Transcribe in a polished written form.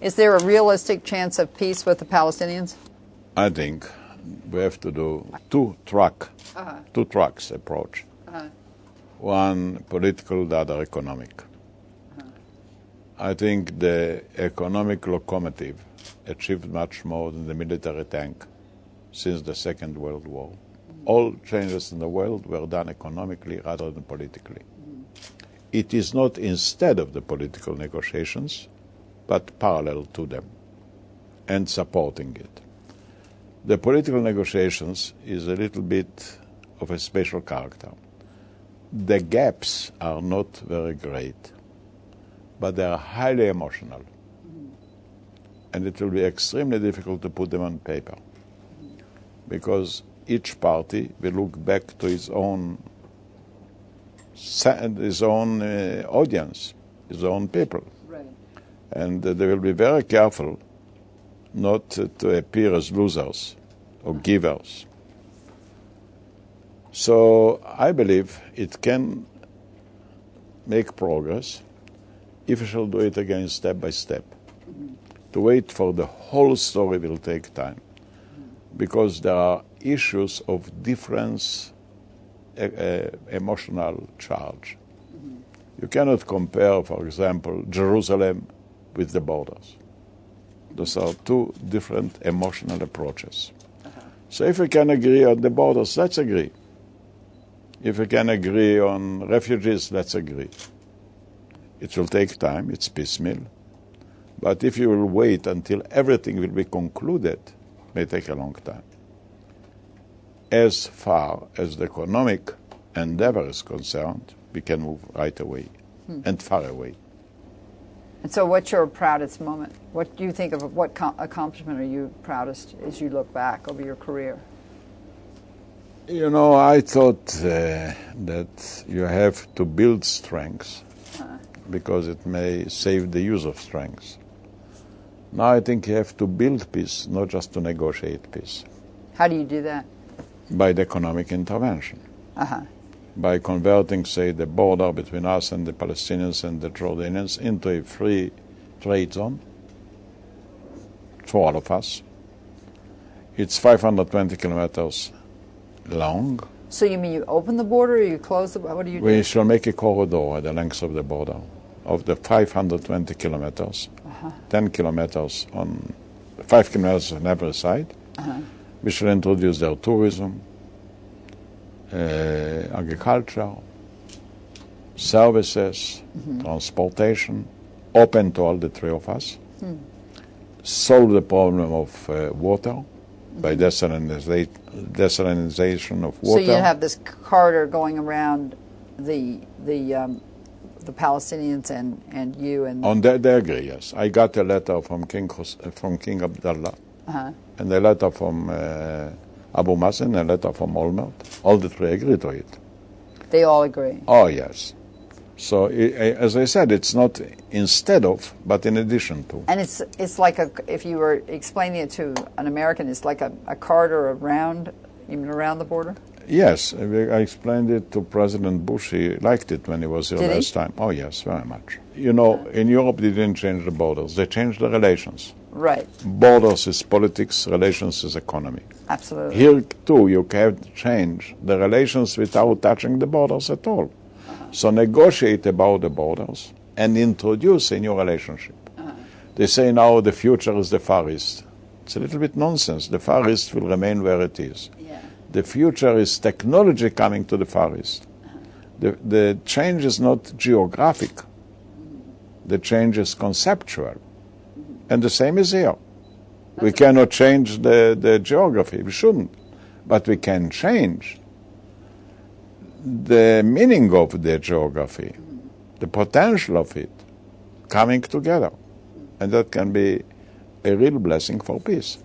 Is there a realistic chance of peace with the Palestinians? I think we have to do two tracks approach. One political, the other economic. I think the economic locomotive achieved much more than the military tank since the Second World War. All changes in the world were done economically rather than politically. It is not instead of the political negotiations, but parallel to them and supporting it. The political negotiations is a little bit of a special character. The gaps are not very great, but they are highly emotional. And it will be extremely difficult to put them on paper, because each party will look back to his own audience, his own people. Right. And they will be very careful not to appear as losers or givers. So I believe it can make progress if we shall do it again step by step. To wait for the whole story will take time, because there are issues of different emotional charge. You cannot compare, for example, Jerusalem with the borders. Those are two different emotional approaches. So if we can agree on the borders, let's agree. If we can agree on refugees, let's agree. It will take time, it's piecemeal. But if you will wait until everything will be concluded, it may take a long time. As far as the economic endeavor is concerned, we can move right away and far away. And so what's your proudest moment? What do you think of, what accomplishment are you proudest as you look back over your career? You know, I thought that you have to build strengths because it may save the use of strengths. Now I think you have to build peace, not just to negotiate peace. How do you do that? By the economic intervention. By converting, say, the border between us and the Palestinians and the Jordanians into a free trade zone for all of us. It's 520 kilometers long. So you mean you open the border or you close the border? What do you do? We shall make a corridor at the length of the border of the 520 kilometers, 10 kilometers on, 5 kilometers on every side. We shall introduce their tourism, agriculture, services, transportation, open to all the three of us, solve the problem of water by desalinization of water. So you have this corridor going around the Palestinians and you and. On that they agree. Yes, I got a letter from King Abdullah, and a letter from Abu Mazen, a letter from Weymouth. All the three agree to it. They all agree. Oh yes. So as I said, it's not instead of, but in addition to. And it's like if you were explaining it to an American, it's like a corridor around, even around the border? Yes, I explained it to President Bush. He liked it when he was here last time. Oh yes, very much. You know, in Europe they didn't change the borders, they changed the relations. Right. Borders is politics, relations is economy. Absolutely. Here too you can change the relations without touching the borders at all. So negotiate about the borders and introduce a new relationship. They say now the future is the Far East. It's a little bit nonsense. The Far East will remain where it is. The future is technology coming to the Far East. The change is not geographic. The change is conceptual. And the same is here. We cannot change the geography. We shouldn't. But we can change the meaning of the geography, the potential of it, coming together. And that can be a real blessing for peace.